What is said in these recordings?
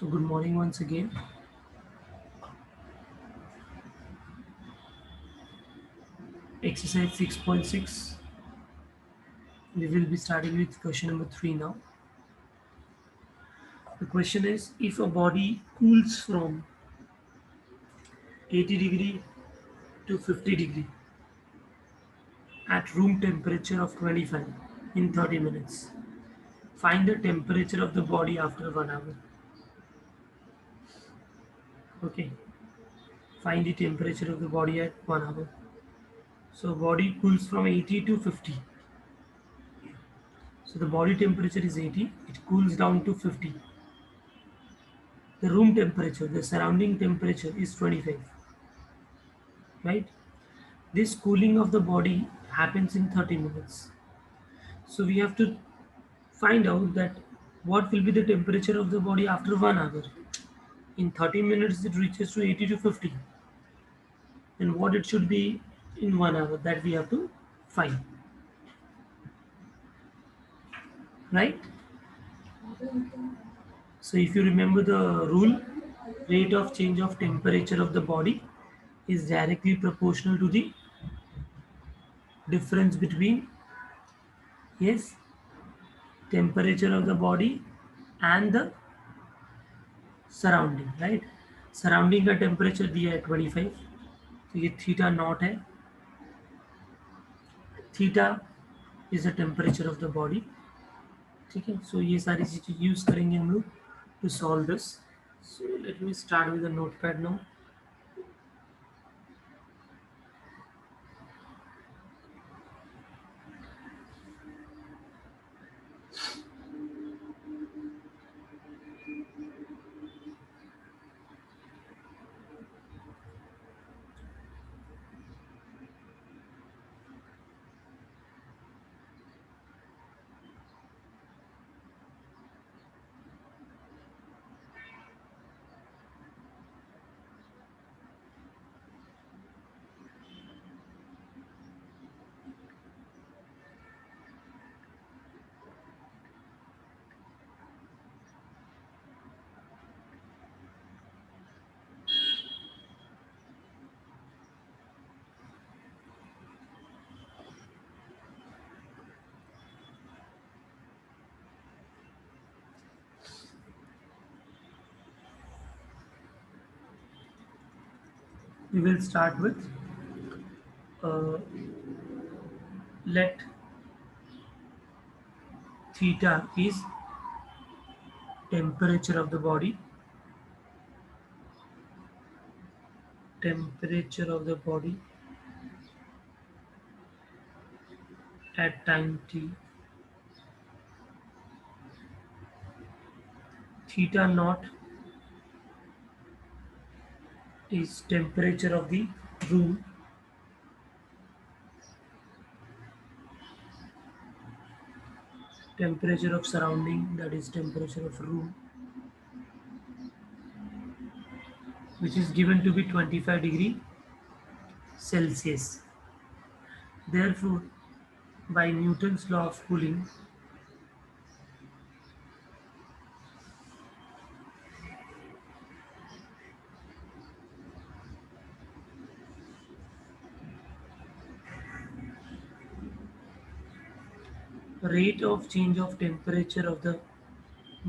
So good morning once again. Exercise 6.6. We will be starting with question number 3 now. The question is, if a body cools from 80 degree to 50 degree at room temperature of 25 in 30 minutes, find the temperature of the body after 1 hour. Okay, find the temperature of the body at 1 hour. So body cools from 80 to 50. So the body temperature is 80, it cools down to 50. The room temperature, the surrounding temperature is 25, right? This cooling of the body happens in 30 minutes. So we have to find out that what will be the temperature of the body after 1 hour. In 30 minutes it reaches to 80 to 50. Then what it should be in 1 hour, that we have to find, right? So if you remember the rule, rate of change of temperature of the body is directly proportional to the difference between, yes, temperature of the body and the surrounding, right? Surrounding का temperature दिया है 25, तो ये theta naught है. Theta is the temperature of the body. ठीक है, सो ये सारी चीज़ें यूज़ करेंगे हम लोग to solve this. So let me start with the notepad now. We will start with uh, let theta is temperature of the body. Temperature of the body at time t. Theta naught is temperature of the room. Temperature of surrounding, that is temperature of room, which is given to be 25 degree Celsius. Therefore, by Newton's law of cooling, rate of change of temperature of the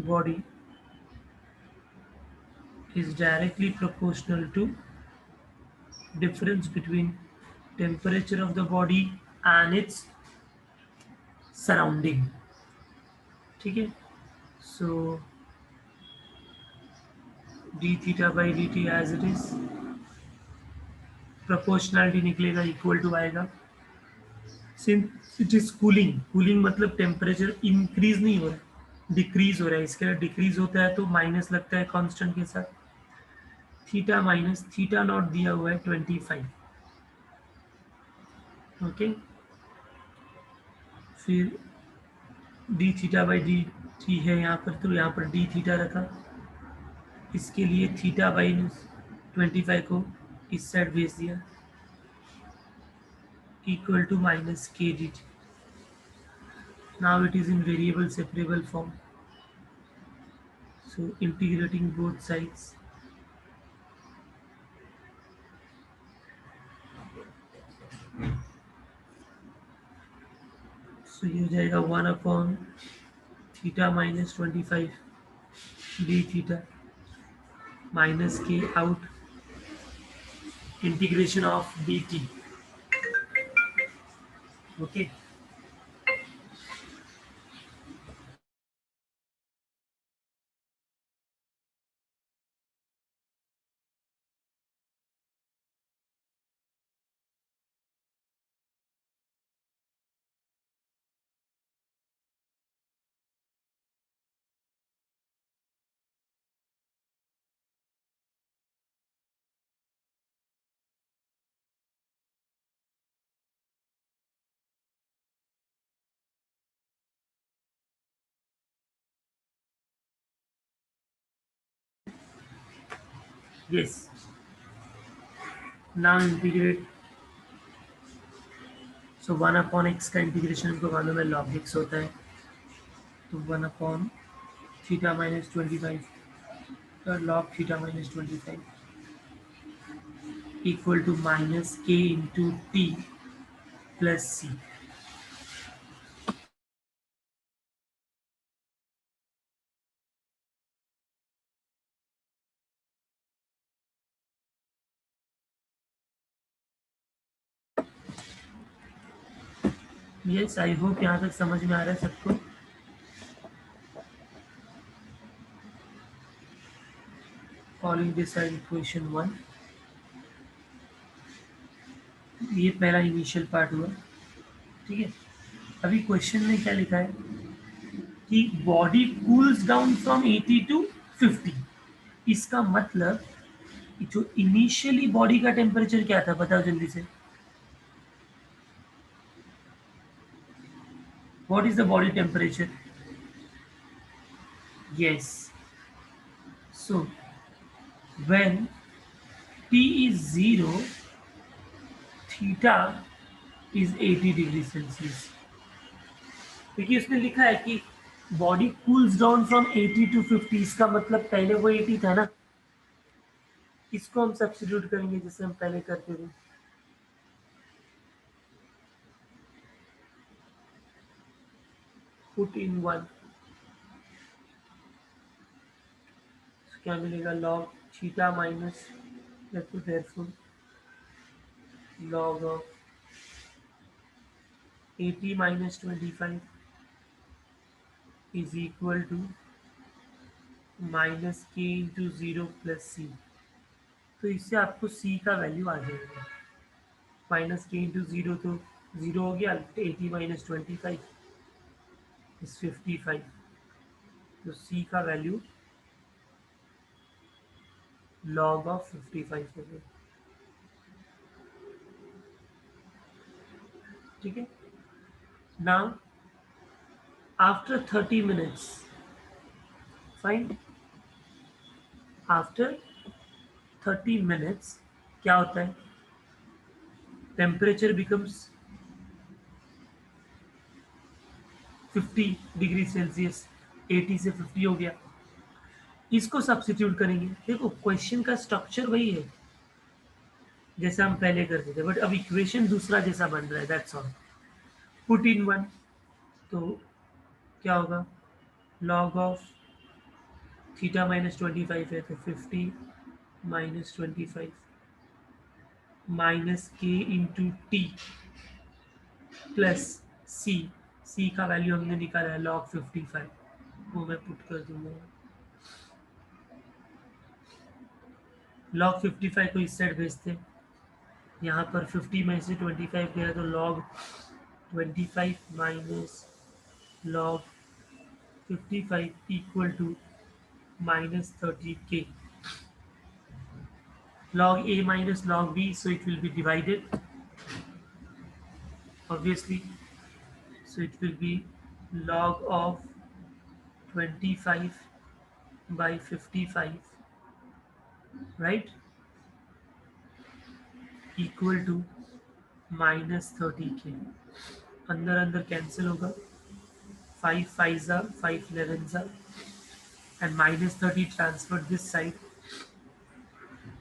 body is directly proportional to difference between temperature of the body and its surrounding. ठीक है, so d theta by dt as it is, proportionality निकलेगा, equal to आएगा. Since it is cooling, cooling मतलब temperature increase नहीं हो रहा है, decrease हो रहा है. इसके डिक्रीज होता है तो माइनस लगता है कांस्टेंट के साथ. थीटा माइनस थीटा नॉट दिया हुआ है 25. ओके, फिर D theta by D T है यहाँ पर, तो यहाँ पर डी थीटा रखा. इसके लिए थीटा बाई 25 को इस साइड भेज दिया, इक्वल टू माइनस के D T. Now it is in variable separable form. So integrating both sides, so ये हो जाएगा 1/θ minus 25 d theta minus k out integration of dt. Okay. Yes. Now integrate. So 1/x का integration हमको मालूम है log x होता है, तो 1/θ minus 25 log θ minus 25 equal to minus k into t plus c. Yes, I hope यहाँ तक समझ में आ रहा है सबको. Following this as equation 1. ये पहला इनिशियल पार्ट हुआ. ठीक है. अभी क्वेश्चन में क्या लिखा है कि body cools down from 80 to 50. इसका मतलब जो इनिशियली बॉडी का टेम्परेचर क्या था, बताओ जल्दी से. What is the body temperature? Yes. So when T is 0, theta is 80 degree Celsius. क्योंकि उसने लिखा है कि body cools down from 80 to 50. इसका मतलब पहले वो 80 था ना, इसको हम सब्स्टिट्यूट करेंगे जैसे हम पहले करते थे. Put in 1. क्या मिलेगा? Log theta minus therefore log of 80 minus 25 is equal to minus k into 0 plus c. तो इससे आपको c का वैल्यू आ जाएगा. माइनस के इंटू 0 तो 0 हो गया. 80 माइनस 25 इज 55. तो c का वैल्यू log of 55 हो गया. ठीक है. Now after 30 minutes, fine, after 30 minutes क्या होता है? Temperature becomes 50 degree Celsius. 80 से 50 हो गया. इसको सब्स्टिट्यूट करेंगे. देखो क्वेश्चन का स्ट्रक्चर वही है जैसा हम पहले करते थे, बट अब इक्वेशन दूसरा जैसा बन रहा है. That's all. Put in 1. तो क्या होगा? लॉग ऑफ थीटा माइनस 25 है तो 50 माइनस 25 माइनस के इंटू टी प्लस सी. सी का वैल्यू हमने निकाला है log 55. वो मैं पुट कर दूंगा. log 55 को इस साइड भेजते हैं. यहाँ पर 50 में से 25 गया तो log 25 minus log 55 equal to minus 30k. Log a minus log b, so it will be divided, obviously. So it will be log of 25 by 55, right, equal to minus 30k. अंदर अंदर कैंसिल होगा. 5 5 5 11 and minus 30 transferred this side.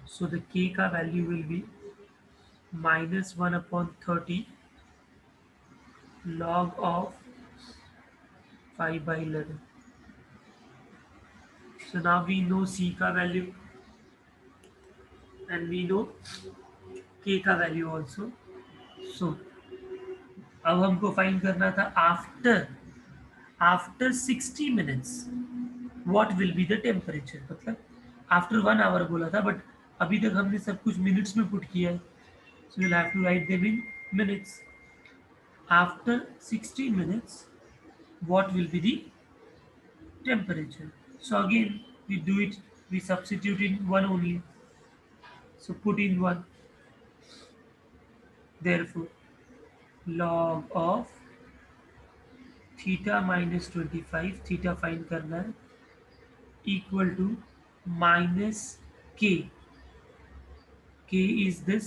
So the k ka value will be minus 1 upon 30 log of 5 by 11. So now we know c ka value and we know k का value also. सो अब हमको find करना था after after 60 minutes what will be the temperature. मतलब after 1 hour बोला था but अभी तक हमने सब कुछ मिनट्स में पुट किया है. So will have to write them in minutes. After 60 minutes what will be the temperature. So again we do it, we substitute in 1 only. So put in 1. Therefore log of theta minus 25 theta find करना है equal to minus के. के is this.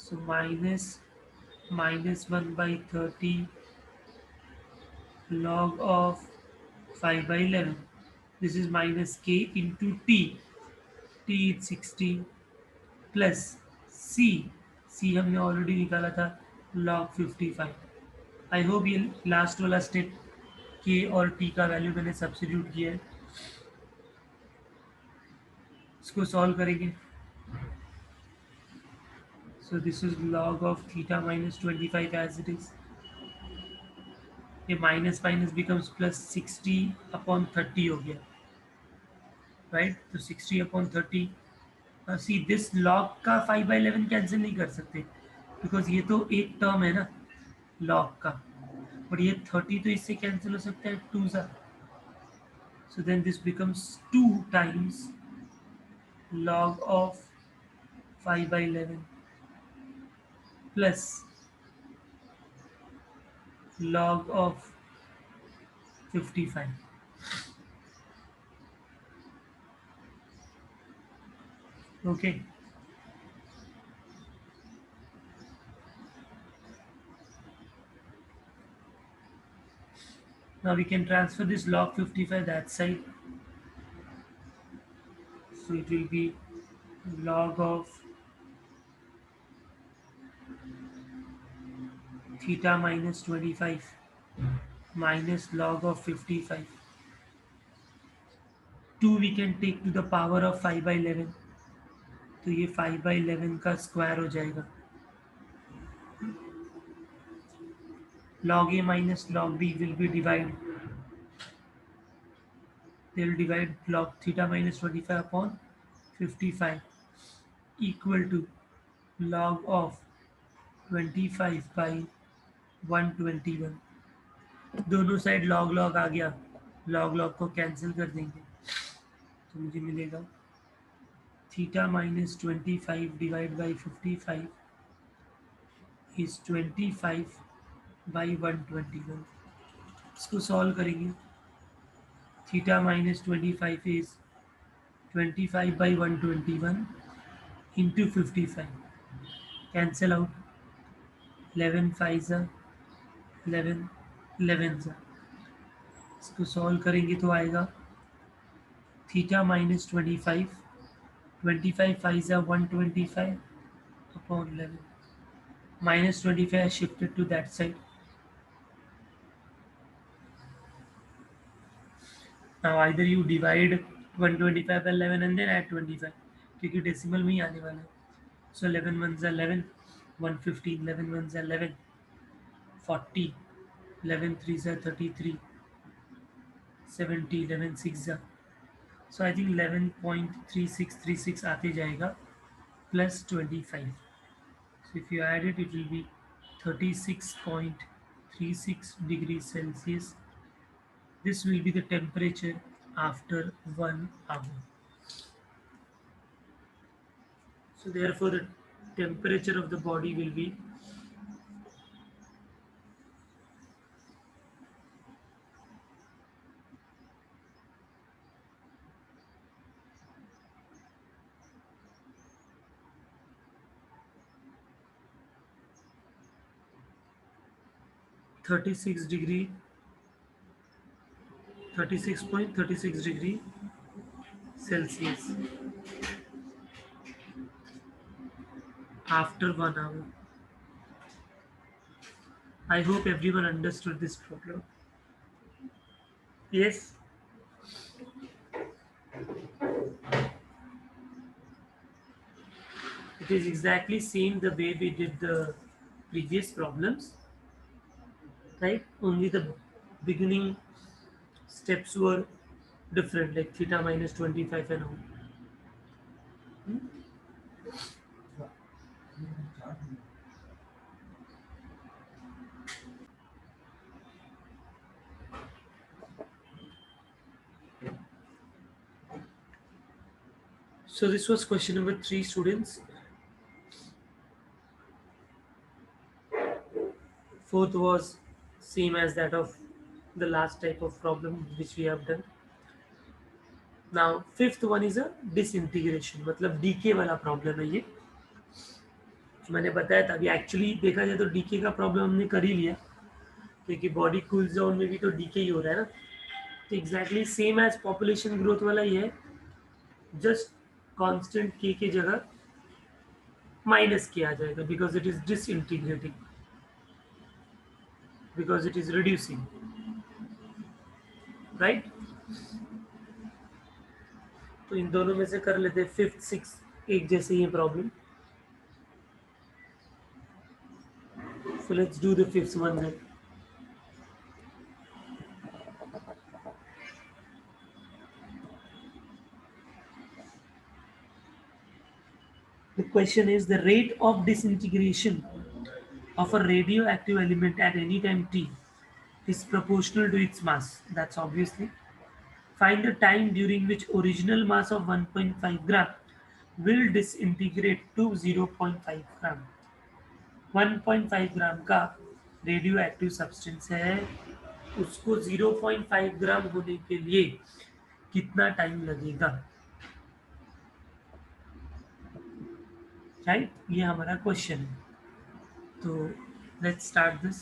So minus minus 1/30 log of 5/11. This is minus k into t. t is 60 plus c. c हमने already निकाला था log 55. I hope ये last वाला step के और टी का वैल्यू मैंने सब्स्टिट्यूट किया है. इसको सॉल्व करेंगे. So this is log of theta minus 25 as it is. ये minus minus becomes plus 60 upon 30 हो गया. Right? तो 60 upon 30. See this log का 5/11 कैंसिल नहीं कर सकते because ये तो एक टर्म है ना log का. बट ये 30 तो इससे कैंसिल हो सकता है 2 सा. So then this becomes 2 times log of 5/11 plus log of 55. Okay. Now we can transfer this log 55 that side. So it will be log of theta minus 25 minus log of 55. 2 we can take to the power of 5/11. तो ये 5/11 का square हो जाएगा. Log a minus log b will be divided. They will divide log theta minus 25 upon 55 equal to log of 25 by 121. दोनों side log log आ गया. log log को cancel कर देंगे तो मुझे मिलेगा theta minus 25 divide by 55 is 25 by 121. इसको solve करेंगे. Theta minus 25 is 25 by 121 into 55. Cancel out. 11 5 ज़ा 11 11 ज़ा. इसको सॉल्व करेंगे तो आएगा थीटा माइनस 25 25 5 ज़ा 125 upon 11. Minus 25 is shifted to that side. Now either you divide 125 by 11 and then add 25 क्योंकि डेसिमल में ही आने वाला है. So 11 ones are 11, 115, 11 ones are 11, 40, 11 threes are 33, 70, 11 six are. So I think 11.3636 आते जाएगा plus 25. So if you add it, it will be 36.36 degrees Celsius. This will be the temperature after 1 hour. So therefore the temperature of the body will be 36 degree 36.36 degree Celsius after 1 hour. I hope everyone understood this problem. Yes, it is exactly same the way we did the previous problems, right? Only the beginning steps were different, like theta minus 25 and all. So this was question number 3, students. Fourth was same as that of the last type of problem which we have done. Now fifth one is a disintegration, मतलब DK वाला problem है ये. मैंने बताया था, अभी actually देखा जाए तो डीके का प्रॉब्लम हमने कर ही लिया, क्योंकि बॉडी कूल डाउन में भी तो डीके ही हो रहा है ना. तो exactly same as population growth वाला ही है, जस्ट कांस्टेंट के जगह माइनस किया जाएगा, because it is disintegrating, because it is reducing, right. तो इन दोनों में से कर लेते हैं फिफ्थ सिक्स एक जैसे ही problem. So let's do the fifth one then. The question is the rate of disintegration of a radioactive element at any time t is proportional to its mass. That's obviously. Find the time during which original mass of 1.5 gram will disintegrate to 0.5 gram. 1.5 ग्राम का radio active substance है, उसको 0.5 ग्राम होने के लिए कितना time लगेगा, right. ये हमारा क्वेश्चन है. तो let's start this.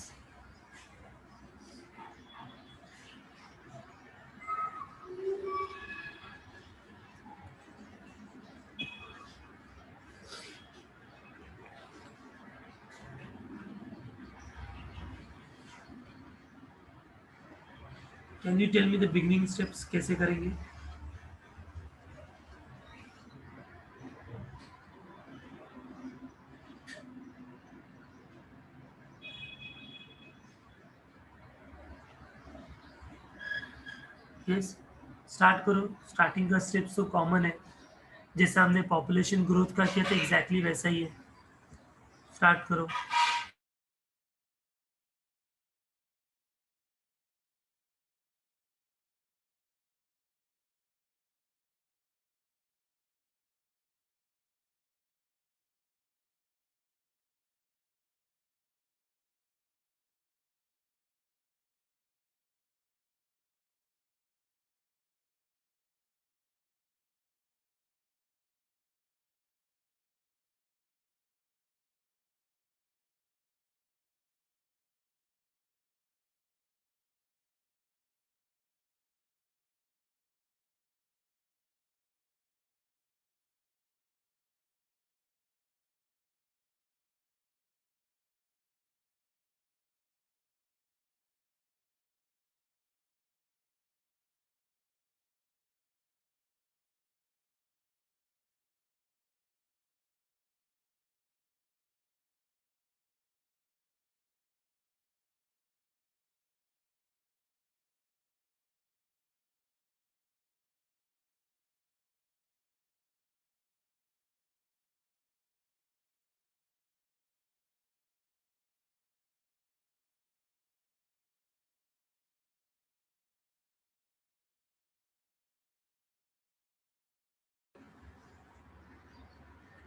Can you tell me the beginning steps कैसे करेंगे. यस, स्टार्ट करो. स्टार्टिंग का स्टेप्स तो कॉमन है, जैसा हमने पॉपुलेशन ग्रोथ का किया था एग्जैक्टली वैसा ही है. स्टार्ट करो.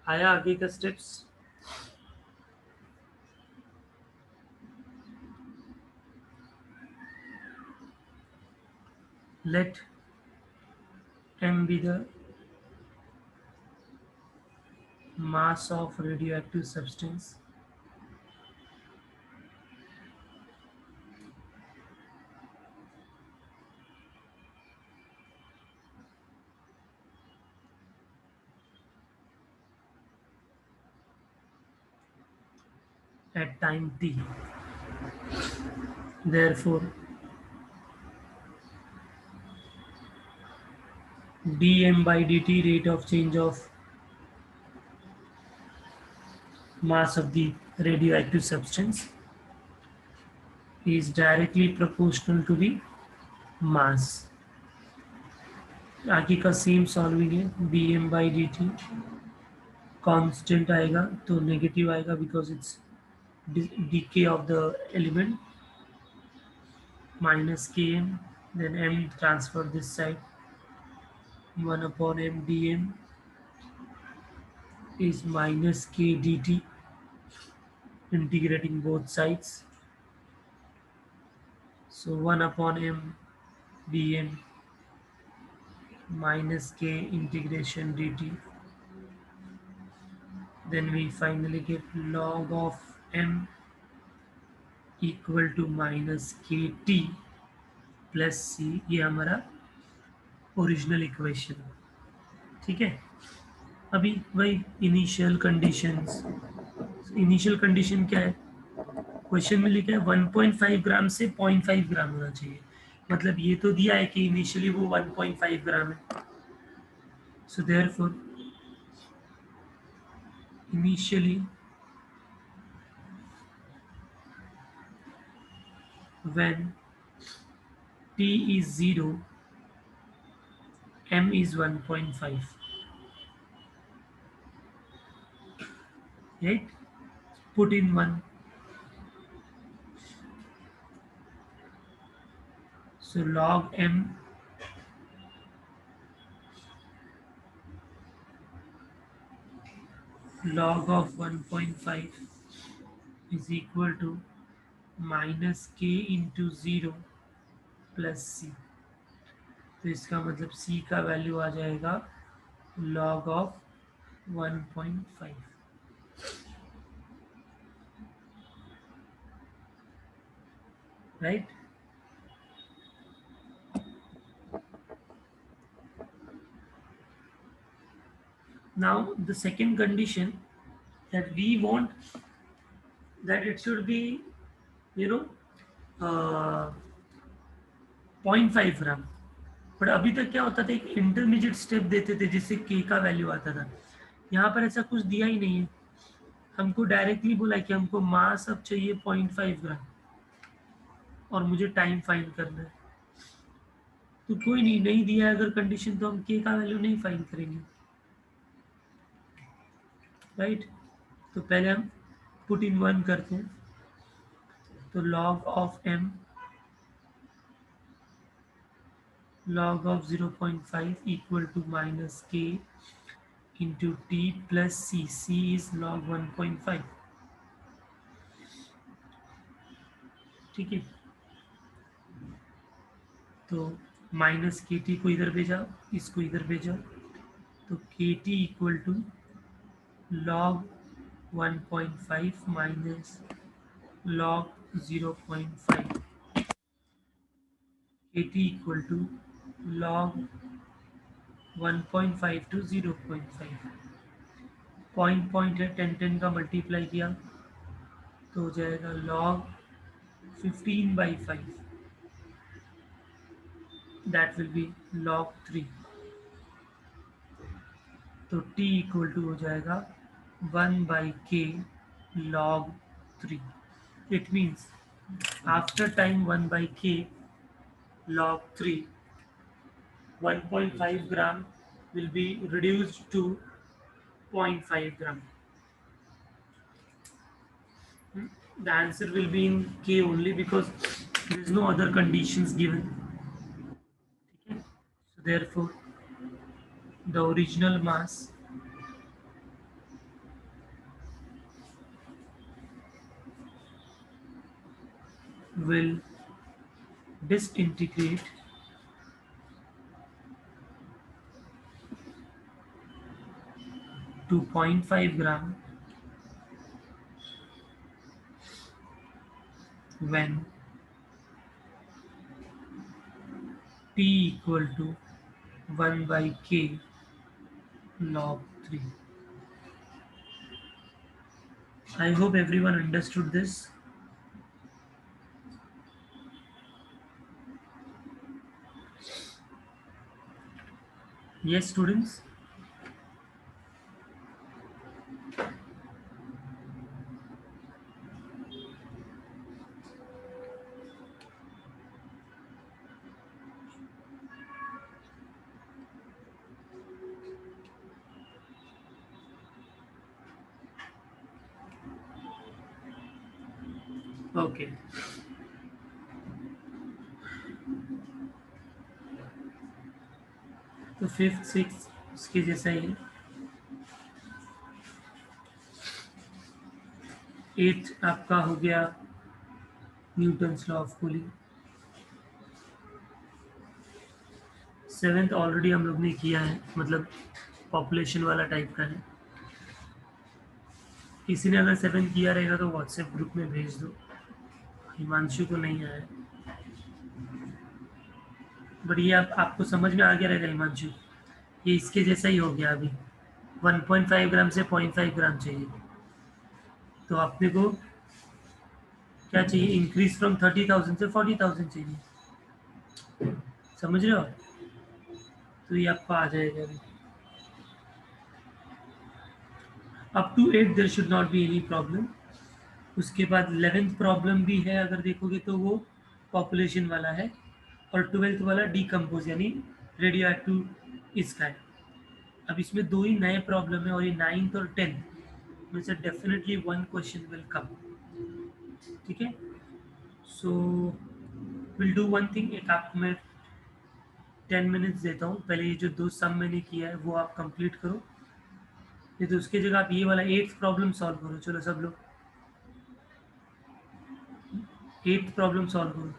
आया आगे का steps. Let m be the mass of radioactive substance at time t. Therefore, dm by dt, rate of change of mass of the radioactive substance, is directly proportional to the mass. आगे का same solving है, D M by D T constant आएगा तो negative आएगा because it's decay of the element, minus km, then m transfer this side, 1 upon m dm is minus k dt, integrating both sides, so 1 upon m dm minus k integration dt, then we finally get log of m equal to minus kt plus C, ये हमारा original equation. ठीक है, अभी वही initial conditions. Initial condition क्या है, question में लिखा है 1.5 ग्राम से 0.5 ग्राम होना चाहिए, मतलब ये तो दिया है कि इनिशियली वो 1.5 ग्राम है। So therefore initially when t is 0, m is 1.5, right? Put in 1, so log m log of 1.5 is equal to minus k into 0 plus C, तो इसका मतलब c का वैल्यू आ जाएगा log of 1.5, right? Now the second condition that we want that it should be, you know, 0.5 gram, but अभी तक क्या होता था, एक इंटरमीडिएट स्टेप देते थे जिससे के का वैल्यू आता था। यहाँ पर ऐसा कुछ दिया ही नहीं है, हमको डायरेक्टली बोला कि हमको मास अब चाहिए 0.5 ग्राम और मुझे टाइम फाइंड करना है, तो कोई नहीं दिया है अगर कंडीशन, तो हम के का वैल्यू नहीं फाइंड करेंगे, राइट? तो पहले हम पुट इन 1 करते हैं, तो log of m log of 0.5 equal to minus k into t plus c, c is log 1.5, ठीक है? तो माइनस के टी को इधर भेजा, इसको इधर भेजा, तो K T equal to log 1.5 minus log 0.5, K T equal to log 1.5 to 0.5, point है, 10 का मल्टीप्लाई किया तो हो जाएगा log 15/5, that will be log 3, तो t इक्वल टू हो जाएगा 1/k log 3, it means after time 1/k log 3, 1.5 gram will be reduced to 0.5 gram. The answer will be in K only because there is no other conditions given. Okay? So therefore, the original mass will disintegrate to 0.5 gram when T equal to 1/k log 3. I hope everyone understood this. Yes, students? Okay. तो fifth six इसके जैसा ही है। Eighth आपका हो गया Newton's law of cooling. Seventh already हम लोग ने किया है, मतलब पॉपुलेशन वाला टाइप का है। किसी ने अगर सेवेंथ किया रहेगा तो व्हाट्सएप ग्रुप में भेज दो। हिमांशु को नहीं आया, बट ये आपको समझ में आ गया रहेगा हिमांशु। ये इसके जैसा ही हो गया अभी। 1.5 ग्राम से 0.5 ग्राम चाहिए, तो आपने को क्या चाहिए, इंक्रीज फ्रॉम 30,000 से 40,000 चाहिए। समझ रहे हो आप? तो ये आपको आ जाएगा अभी। Up to 8 there should not be any problem. उसके बाद 11th प्रॉब्लम भी है, अगर देखोगे तो वो पॉपुलेशन वाला है, और 12th वाला डीकम्पोज यानी रेडियो एक्टिव इसका है। अब इसमें दो ही नए प्रॉब्लम है, और ये 9th और 10th में से definitely one question will come. ठीक है, so will do one thing. एक आपको मैं 10 मिनट्स देता हूँ, पहले ये जो दो सम मैंने किया है वो आप कंप्लीट करो, नहीं तो उसकी जगह आप ये वाला 8th प्रॉब्लम सॉल्व करो। चलो सब लोग 8th प्रॉब्लम सॉल्व करो।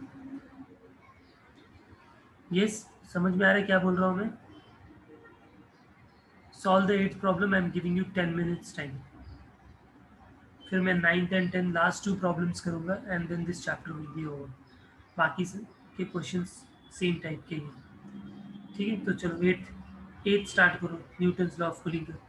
यस, समझ में आ रहा है क्या बोल रहा हूँ मैं? Solve the 8th problem, I am giving you 10 minutes time. फिर मैं 9th and 10th last two problems करूँगा, and then this chapter will be over. बाकी से के क्वेश्चंस सेम टाइप के हैं। ठीक है, तो चलो 8th स्टार्ट करो, न्यूटन्स लॉ ऑफ कूलिंग का।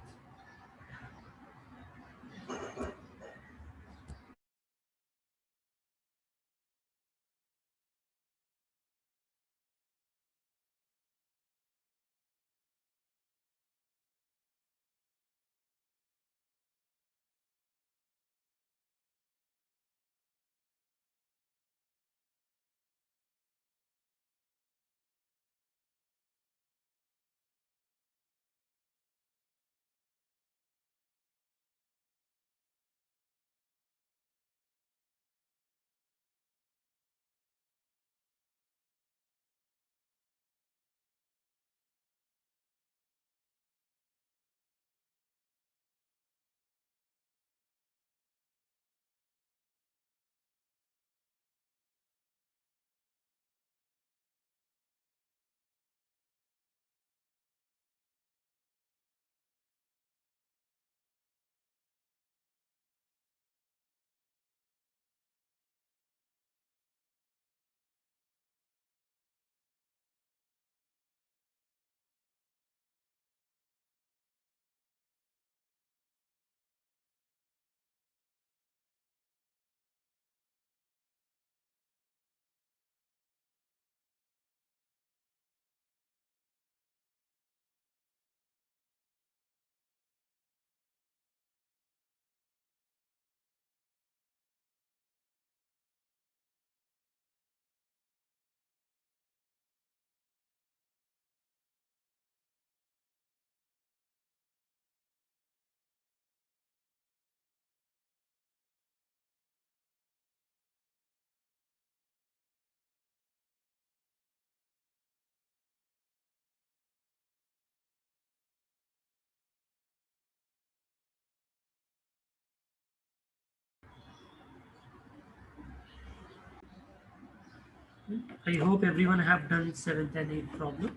I hope everyone have done 7th and 8th problem.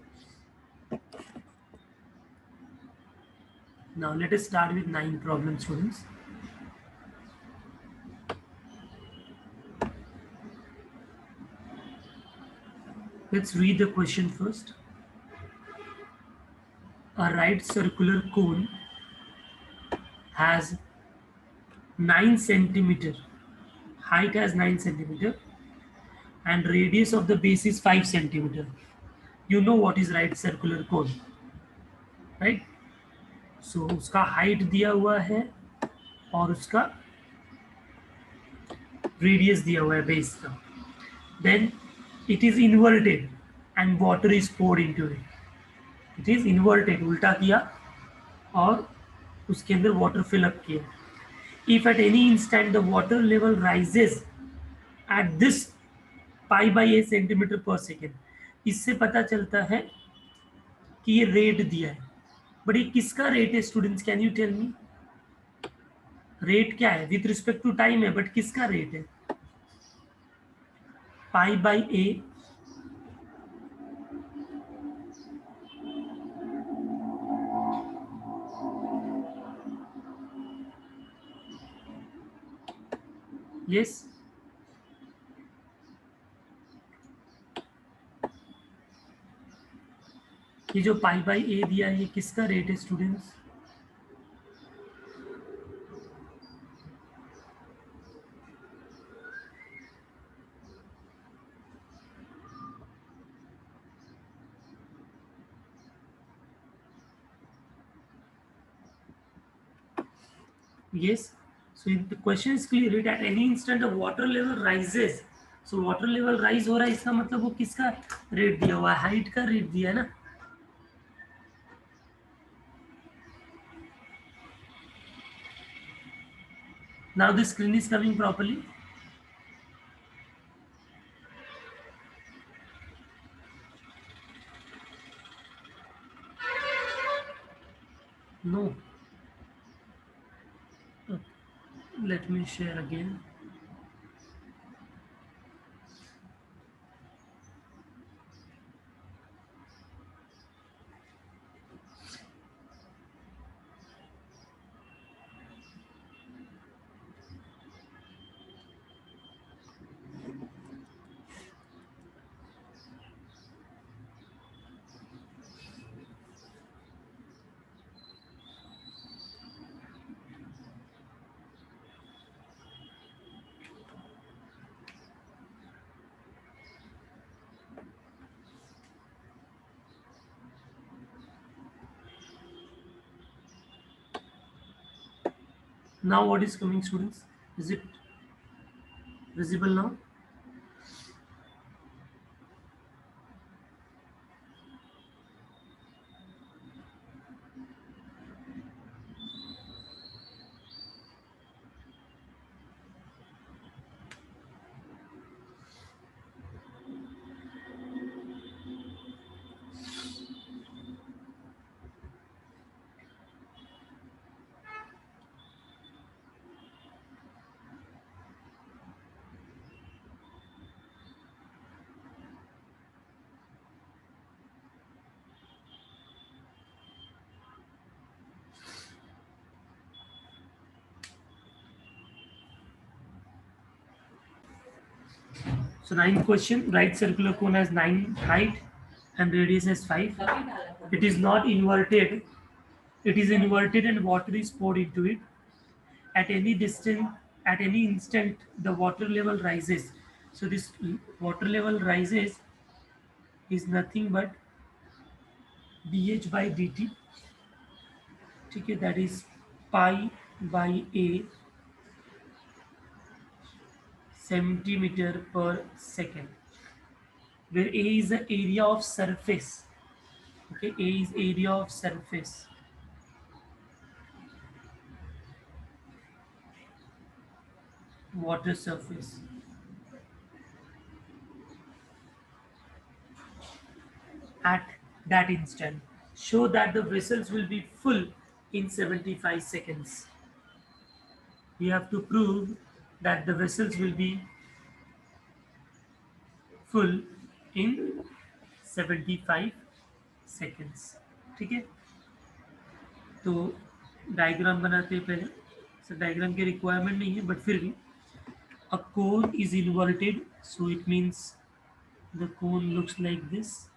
Now let us start with 9 problem, students. Let's read the question first. A right circular cone has 9 centimeter. Height has 9 centimeter and radius of the base is 5 centimeter. You know what is right circular cone, right? So उसका height दिया हुआ है और उसका radius दिया हुआ है base का. Then it is inverted and water is poured into it. It is inverted, उल्टा किया और उसके अंदर water fill up किया. If at any instant the water level rises at this pi by a centimeter per second, इससे पता चलता है कि ये रेट दिया है. बट ये किसका रेट है students, can you tell me? Rate क्या है? विथ रिस्पेक्ट टू टाइम है, बट किसका रेट है? Pi by A yes. ये जो पाई बाई ए दिया है ये किसका रेट है students? Yes. So the question is clear. It at any instant the water level rises. So water level rise हो रहा है, इसका मतलब वो किसका रेट दिया हुआ है? हाइट का रेट दिया है ना. Now the screen is coming properly. No. Okay. Let me share again. Now what is coming students? Is it visible now? So 9th question, right circular cone has 9 height and radius as 5. It is not inverted. It is inverted and water is poured into it. At any distance, at any instant, the water level rises. So this water level rises is nothing but dH by dt. ठीक है, that is pi by a centimeter per second, where a is the area of surface. Okay, a is area of surface. Water surface at that instant. Show that the vessels will be full in 75 seconds. You have to prove that the vessels will be full in 75 seconds. ठीक है, तो diagram बनाते हैं पहले. Sir diagram की requirement नहीं है, but फिर भी a cone is inverted, so it means the cone looks like this.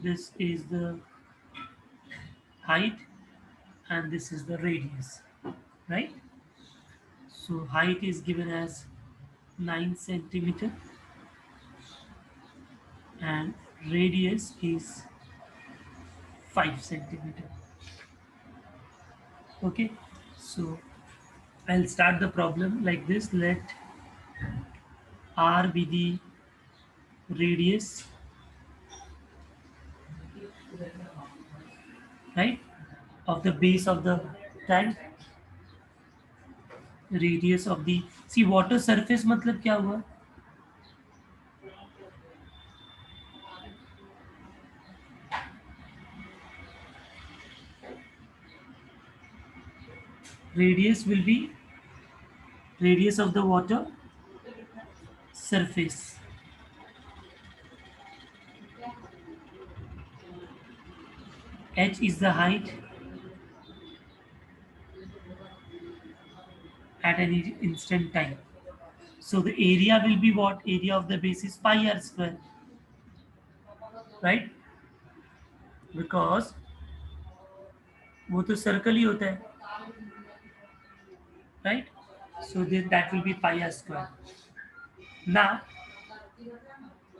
this is the height and this is the radius, right? So height is given as 9 centimeter and radius is 5 centimeter. Okay, so I'll start the problem like this. Let R be the radius, right, of the base of the tank. Radius of the, see water surface मतलब क्या हुआ? Radius will be radius of the water surface. H is the height at any instant time. So the area will be what? Area of the base is pi r square, right? Because वो तो circle ही होता है, right? So that will be pi r square. Now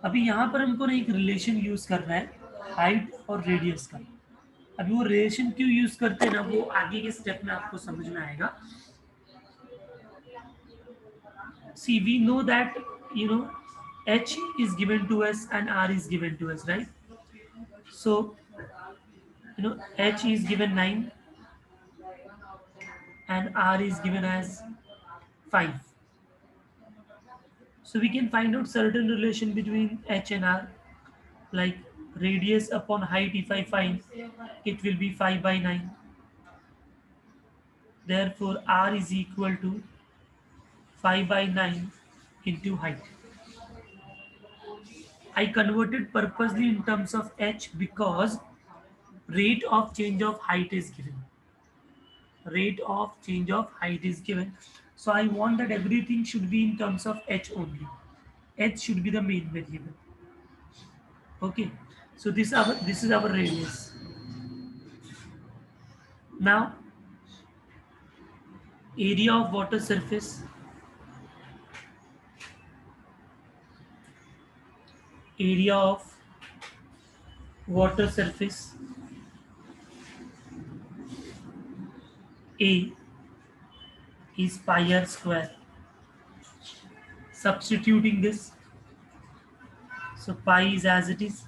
अभी यहाँ पर हमको ना एक रिलेशन यूज करना है हाइट और रेडियस का. अभी वो रिलेशन क्यों यूज करते हैं ना, वो आगे के स्टेप में आपको समझ में आएगा. See, we know that, you know, h is given to us and r is given to us, right? So, you know, h is given 9 and r is given as 5. So we can find out certain relation between h and r, like radius upon height. If I find, it will be 5 by 9. Therefore, r is equal to 5 by 9 into height. I converted purposely in terms of h because rate of change of height is given. Rate of change of height is given. So I want that everything should be in terms of h only. H should be the main variable. Okay. So this is our radius. Now area of water surface. Area of water surface A is pi r square. Substituting this, so pi is as it is.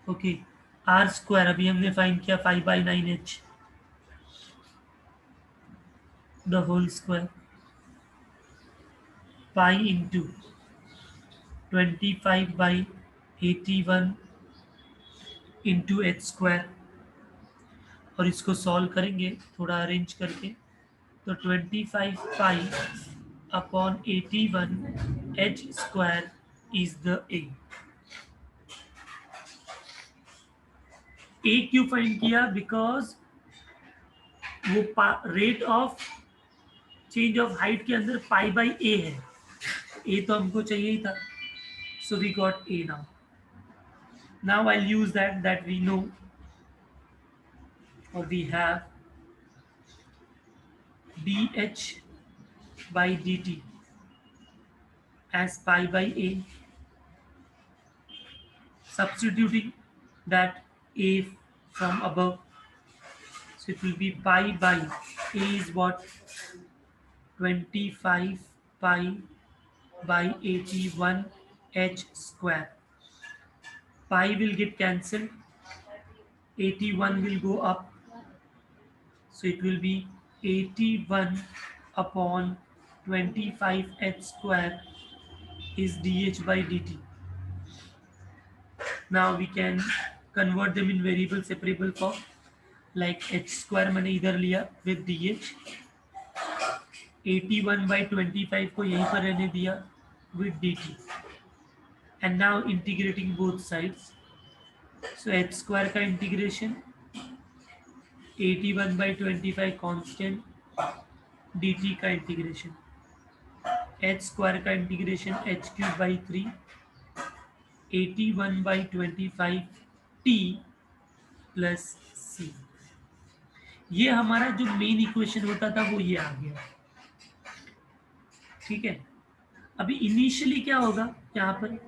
Okay, r square अभी हमने find किया 5 by 9h, the whole square, pi into 25 by 81 into h square. और इसको solve करेंगे थोड़ा arrange करके, तो 25 pi upon 81 h square is the ए क्यों फाइंड किया? बिकॉज वो rate of change of height के अंदर पाई बाई ए है. ए तो हमको चाहिए ही था, so we got A. Now I use that we know, और we have dh by dt as pi by a. Substituting that a from above, so it will be pi by a is what? 25 pi by 81 h square. Pi will get cancelled, 81 will go up, so it will be 81 upon 25 h square is dh by dt. Now we can convert them in variable separable form, like h square मैंने इधर लिया with dh, 81 by 25 को यहीं पर रहने दिया with dt, and now integrating both sides. So h square का integration, 81 by 25 constant, dt का integration, h square का integration h cube by 3, 81 by 25 T plus C. ये हमारा जो मेन इक्वेशन होता था वो ये आ गया। ठीक है, अभी इनिशियली क्या होगा यहाँ पर?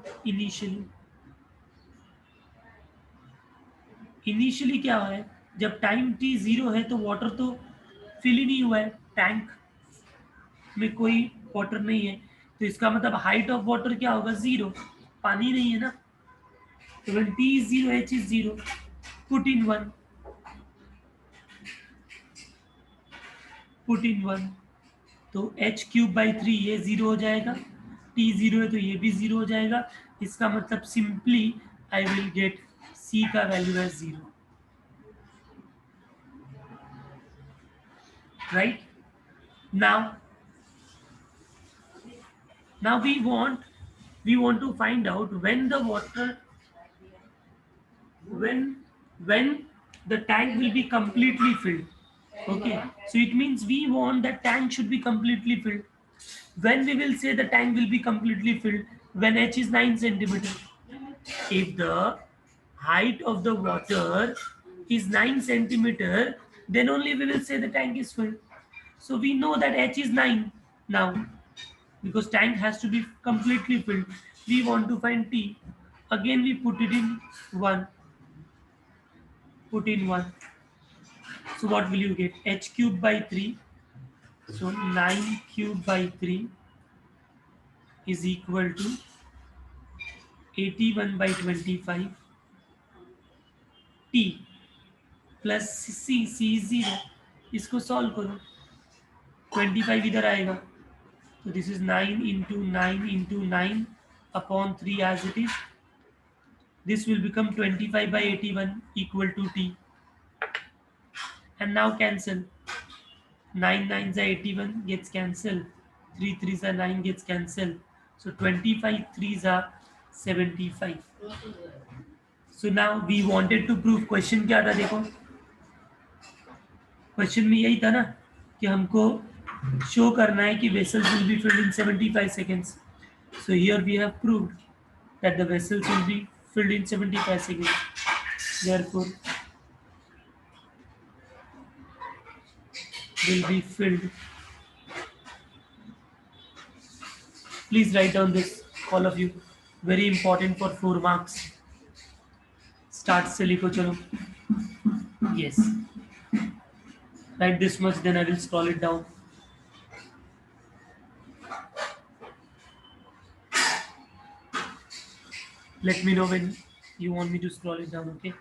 इनिशियली क्या है, जब टाइम टी जीरो है तो वाटर तो फिल ही नहीं हुआ है, टैंक में कोई वाटर नहीं है, तो इसका मतलब हाइट ऑफ वाटर क्या होगा? जीरो, पानी नहीं है ना। तो when T is zero, H is zero, put in one, तो एच क्यूब बाई थ्री ये जीरो हो जाएगा, टी जीरो है तो ये भी जीरो हो जाएगा। इसका मतलब सिंपली आई विल गेट सी का वैल्यू है zero, right? Now we want to find out when the water, when the tank will be completely filled. Okay, so it means we want the tank should be completely filled. When we will say the tank will be completely filled? When h is 9 centimeter. If the height of the water is 9 centimeter, then only we will say the tank is filled. So we know that h is 9 now, because tank has to be completely filled. We want to find t. Again we put it in 1. Put in 1. So what will you get? H cube by 3. So 9 cube by 3 is equal to 81 by 25 t plus C, C is zero. इसको solve करो, 25 इधर आएगा, तो this is 9 upon 3 as it is. This will become 25 by 81 equal to t. And now cancel. 9 9s are 81 gets cancelled. 3 3s are 9 gets cancelled. So 25 3s are 75. So now we wanted to prove, question क्या था देखो, question में यही था ना कि हमको show करना है कि vessels will be filled in 75 seconds. So here we have proved that the vessels will be filled in 75 seconds. Therefore will be filled. Please write down this, all of you. Very important for 4 marks. Start से लिखो चलो. Yes. Write this much, then I will scroll it down. Let me know when you want me to scroll it down, okay?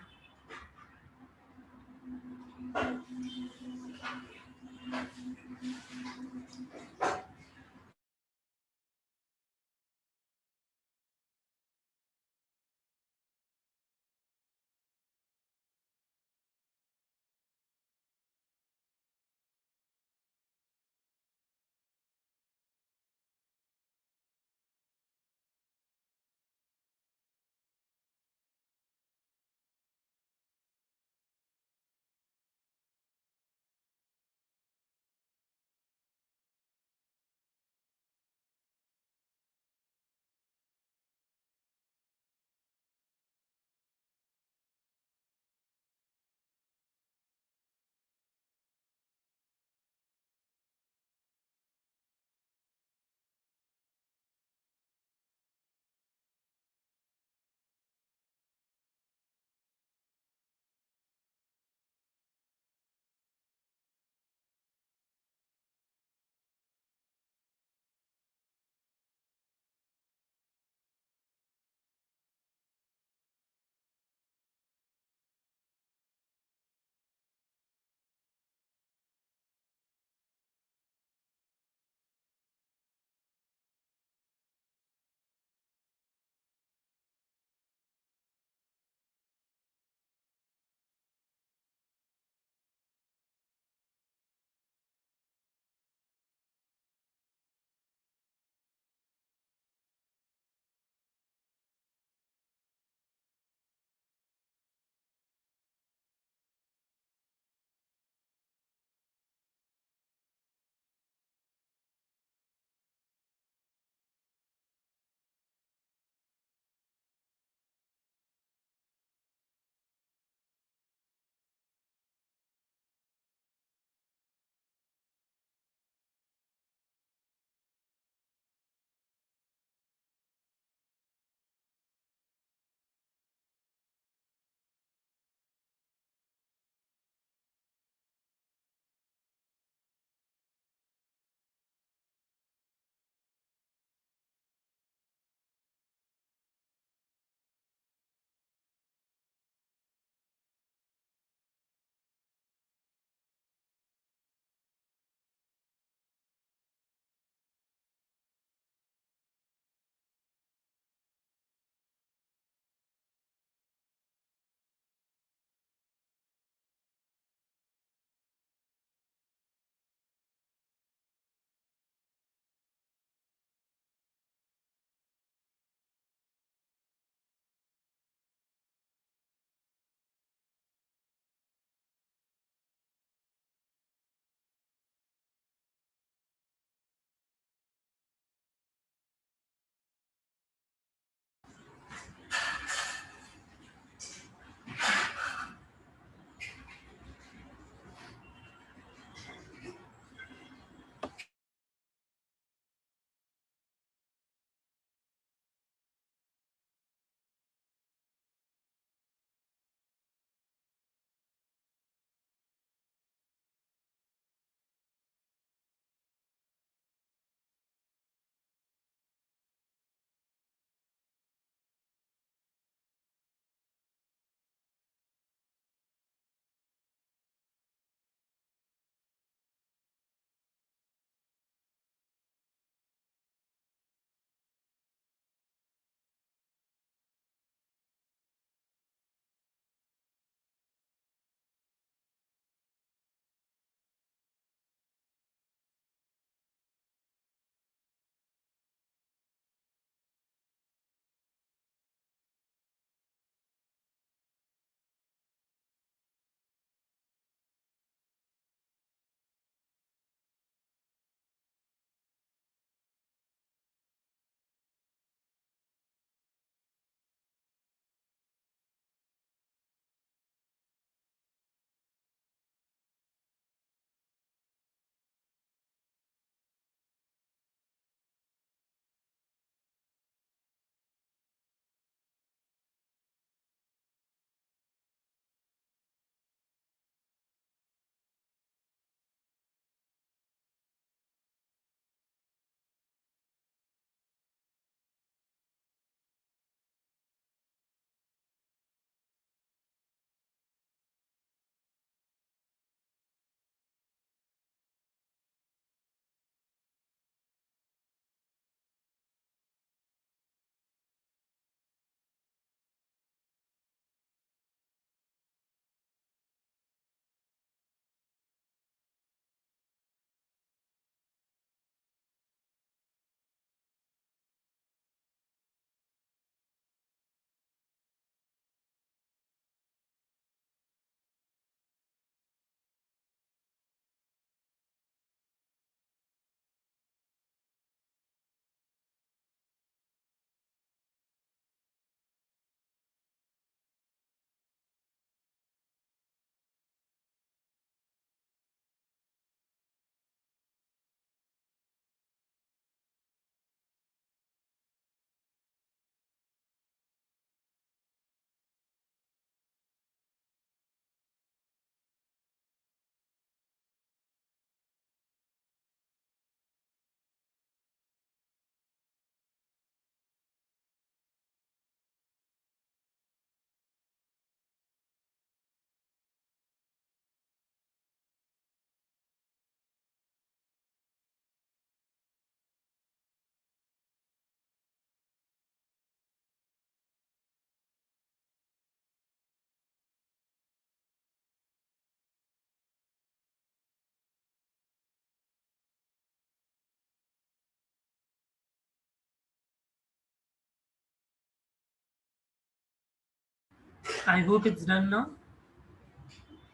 I hope it's done now.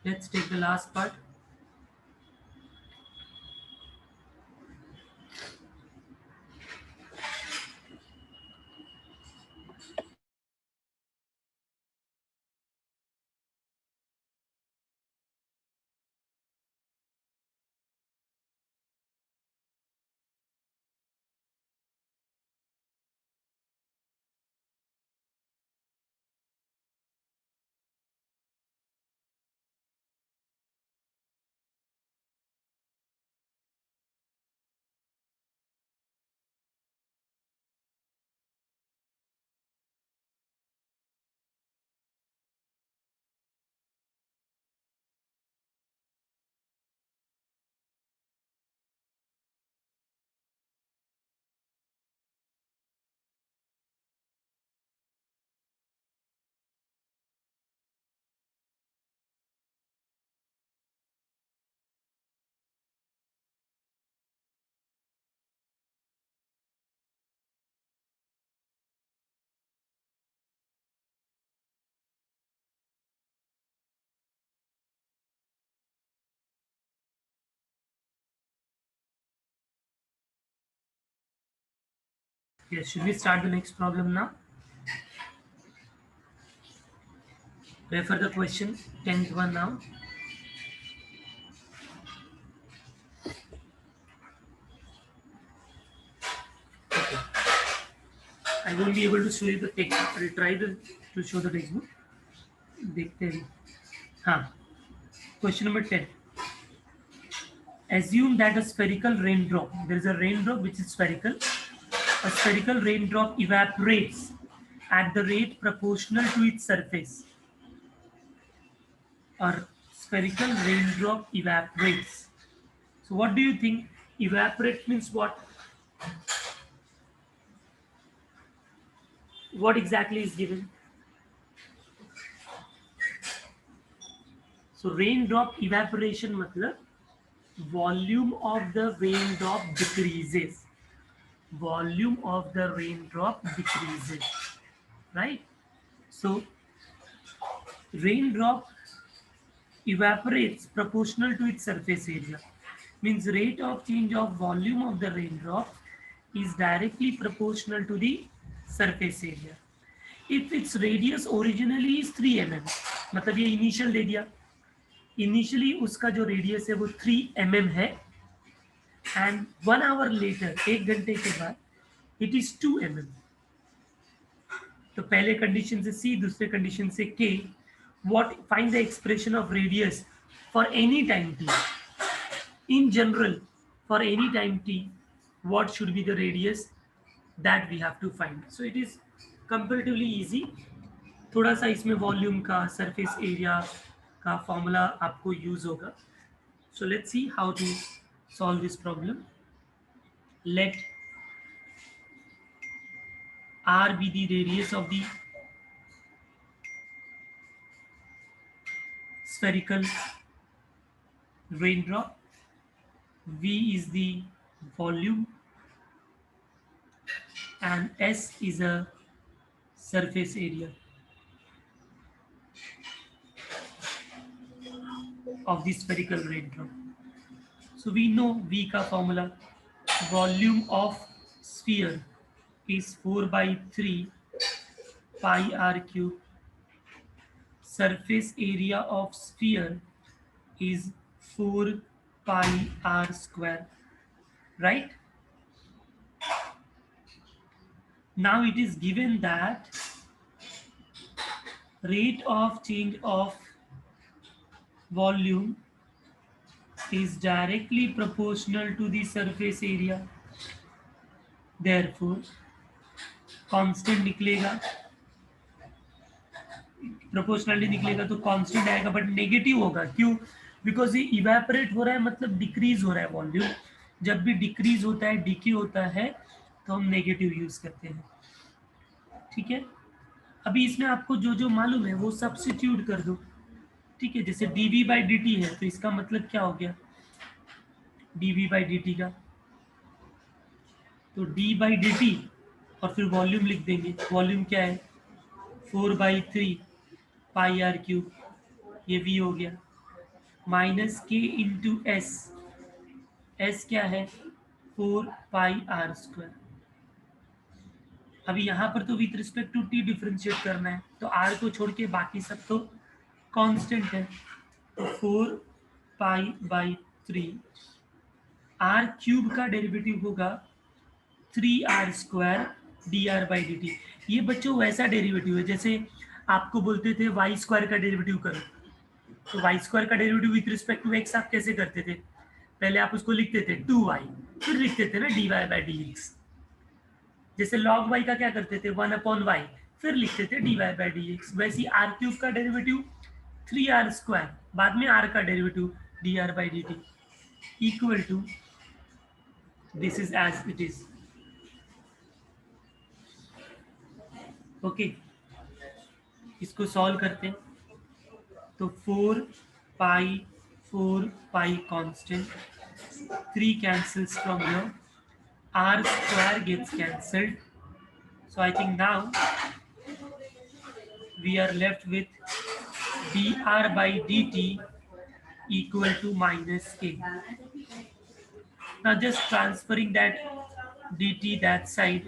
Let's take the last part. Yes, should we start the next problem now? Refer the question, 10th one now. I won't be able to show you the text. I'll try to show the textbook. देखते हैं. हाँ. Question number 10. Assume that a spherical raindrop, there is a raindrop which is spherical. A spherical raindrop evaporates at the rate proportional to its surface. A spherical raindrop evaporates. So what do you think? Evaporate means what? What exactly is given? So raindrop evaporation matlab volume of the raindrop decreases. Volume of the raindrop decreases, right? So raindrop evaporates proportional to its surface area. Means rate of change of volume of the raindrop is directly proportional to the surface area. If its radius originally is 3 mm, मतलब ये initial दे दिया, initially उसका जो radius है वो 3 mm है, and 1 hour later, 1 घंटे के बाद इट इज 2 mm. तो पहले कंडीशन से सी, दूसरे कंडीशन से के. What find the expression of radius for any time T. In general for any time T what should be the radius that we have to find. So it is comparatively easy. थोड़ा सा इसमें volume का, surface area का formula आपको use होगा. So let's see how to solve this problem. Let r be the radius of the spherical raindrop, v is the volume, and s is a surface area of the spherical raindrop. So we know v ka formula, volume of sphere is 4 by 3 pi r cube. Surface area of sphere is 4 pi r square, right? Now it is given that rate of change of volume is directly proportional to the surface area. Therefore, constant निकलेगा, proportionally निकलेगा तो constant आएगा, but negative होगा. क्यों? Because ये evaporate हो रहा है, मतलब डिक्रीज हो रहा है वॉल्यूम. जब भी डिक्रीज होता है, डिके होता है, तो हम नेगेटिव यूज करते हैं. ठीक है. अभी इसमें आपको जो जो मालूम है वो सब्स्टिट्यूट कर दो. ठीक है. जैसे dv बाई dt है, तो इसका मतलब क्या हो गया dv बाई dt का, तो d बाई dt और फिर वॉल्यूम लिख देंगे. वॉल्यूम क्या है 4 बाई 3 पाई आर क्यूब, ये v हो गया, माइनस के इंटू एस, एस क्या है 4 पाई r²। अभी यहाँ पर तो with respect to T differentiate करना है, तो r को छोड़ के बाकी सब तो कांस्टेंट है, तो 4 पाई/3 आर क्यूब का डेरिवेटिव होगा 3r² dr/dt। ये बच्चों वैसा डेरिवेटिव है जैसे आपको बोलते थे वाई स्क्वायर का डेरिवेटिव करो, तो वाई स्क्वायर का derivative with respect to X आप कैसे करते थे, पहले आप उसको लिखते थे 2y, फिर लिखते थे ना dy/dx। जैसे log y का क्या करते थे 1/y, फिर लिखते थे dy/dx। वैसे ही आर क्यूब का डेरिवेटिव 3r², बाद में r का derivative dr/dt equal to this is as it is. Okay, इसको सॉल्व करते हैं, तो 4 pi constant, 3 cancels from here, r² gets cancelled, so I think now we are left with dr/dt equal to minus k. Now just transferring that dt that side,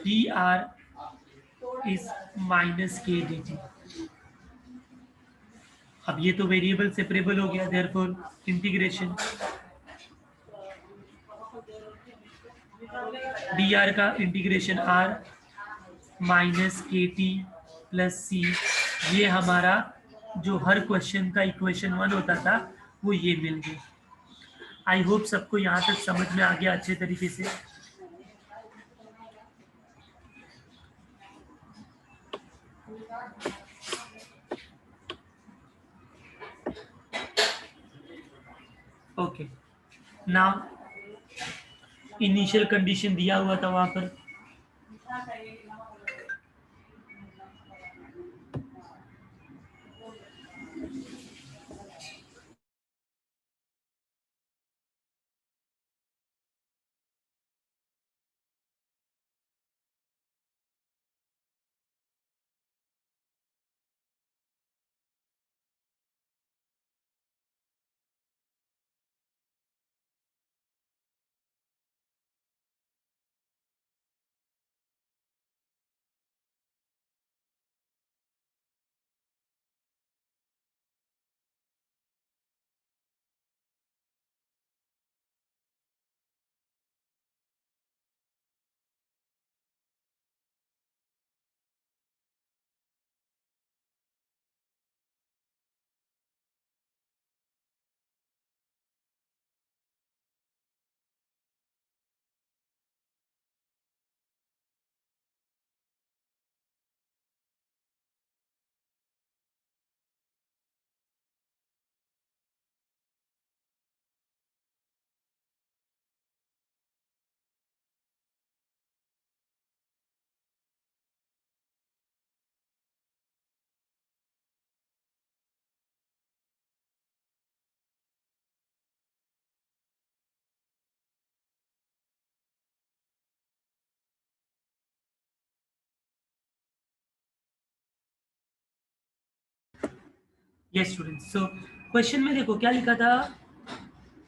dr is minus k dt। अब ये तो variable separable हो गया, therefore integration dr का integration r minus K T plus C, ये हमारा जो हर question का इक्वेशन 1 होता था वो ये मिल गया। आई होप सबको यहाँ तक समझ में आ गया अच्छे तरीके से। ओके, नाउ इनिशियल कंडीशन दिया हुआ था वहां पर, यस स्टूडेंट्स। सो क्वेश्चन में देखो क्या लिखा था,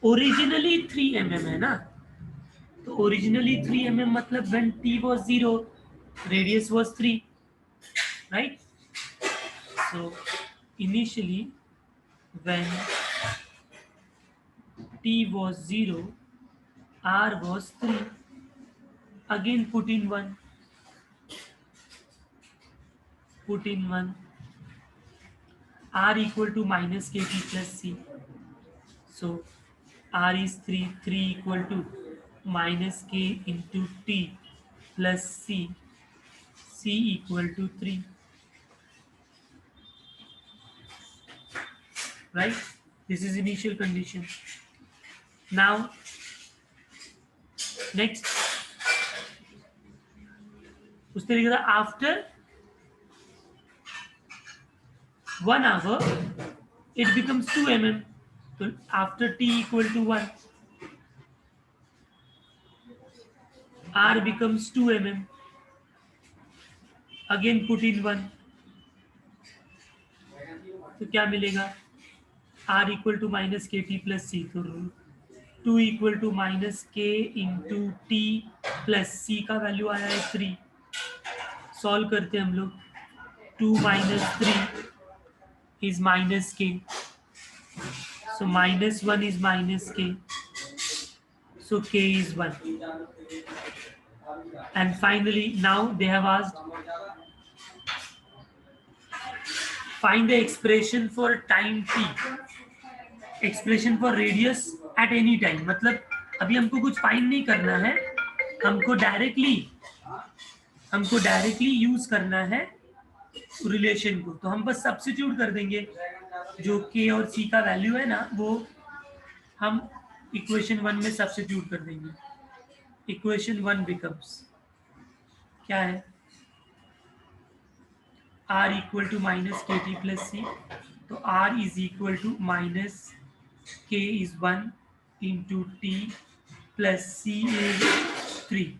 ओरिजिनली 3 mm है ना, तो ओरिजिनली 3 mm मतलब when t was 0 radius was 3, right? So initially when t was 0 r was 3, again put in 1, r equal to minus kt plus c, so r is 3 equal to minus k into t plus c equal to 3, right? This is initial condition. Now next उस तरीके से after 1 hour it becomes 2 mm, so after t equal to 1 r becomes 2 mm, again put in 1, तो क्या मिलेगा, are equal to minus K T plus C, तो 2 equal to minus के into T plus सी का value आया है 3। Solve करते हैं हम लोग, 2 माइनस 3 इज माइनस के, so minus 1 is minus k, so k is 1. And finally now they have asked, find the expression for time t, expression for radius at any time. मतलब अभी हमको कुछ फाइंड नहीं करना है, हमको डायरेक्टली यूज करना है रिलेशन को, तो हम बस सब्स्टिट्यूट कर देंगे जो k और c का वैल्यू है ना, वो हम इक्वेशन 1 में सब्स्टिट्यूट कर देंगे। इक्वेशन 1 बिकम्स क्या है, r equal to minus K T plus C, तो r is equal to minus K is 1 into T plus C is 3।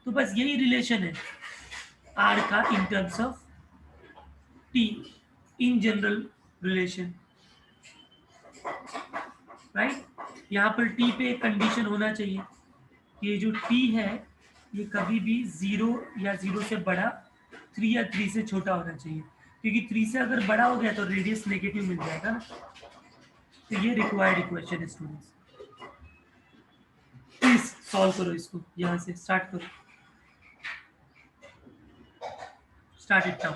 तो बस यही रिलेशन है r का in terms of t, in general relation, right. यहाँ पर t पे एक कंडीशन होना चाहिए, ये जो t है ये कभी भी 0 या 0 से बड़ा, 3 या 3 से छोटा होना चाहिए, क्योंकि 3 से अगर बड़ा हो गया तो रेडियस नेगेटिव मिल जाएगा ना। तो ये रिक्वायर्ड इक्वेशन है स्टूडेंट्स, प्लीज सॉल्व करो इसको, यहाँ से स्टार्ट करो, start it now.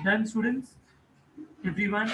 Done, students? Everyone?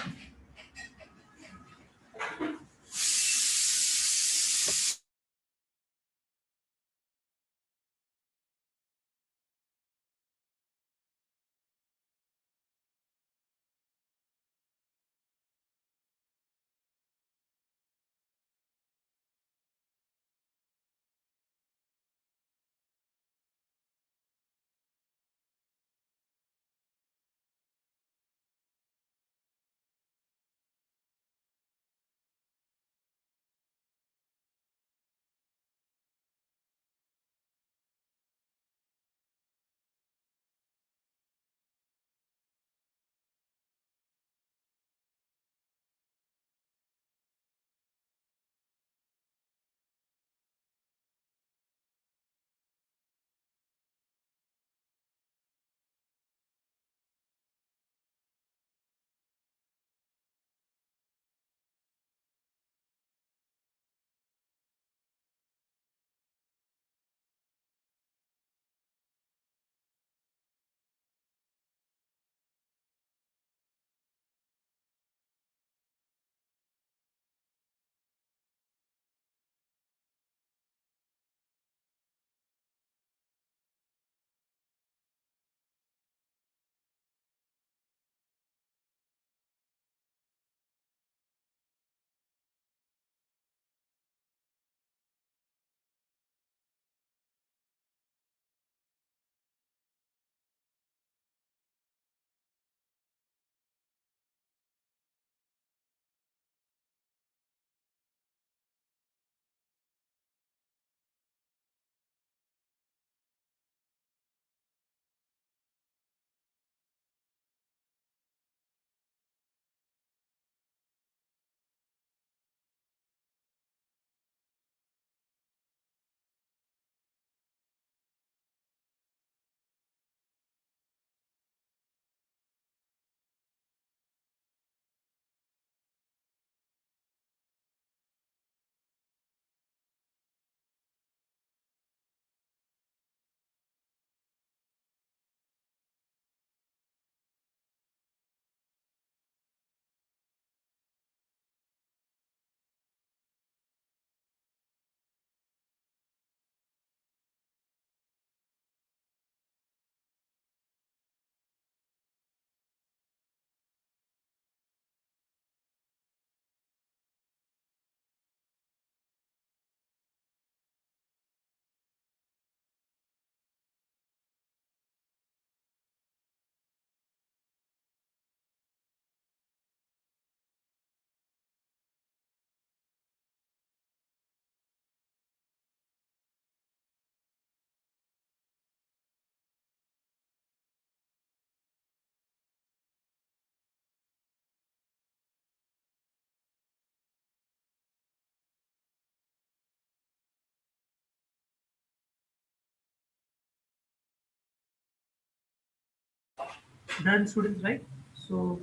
Done, students, right? So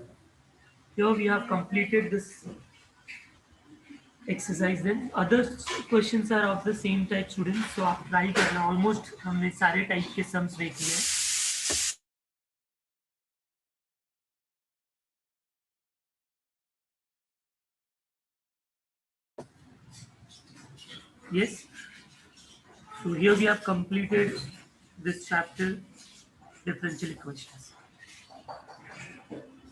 here we have completed this exercise. Then other questions are of the same type, students. So आप try करना, almost हमने सारे type के सम्स देख लिए हैं. Yes. So here we have completed this chapter, differential equations.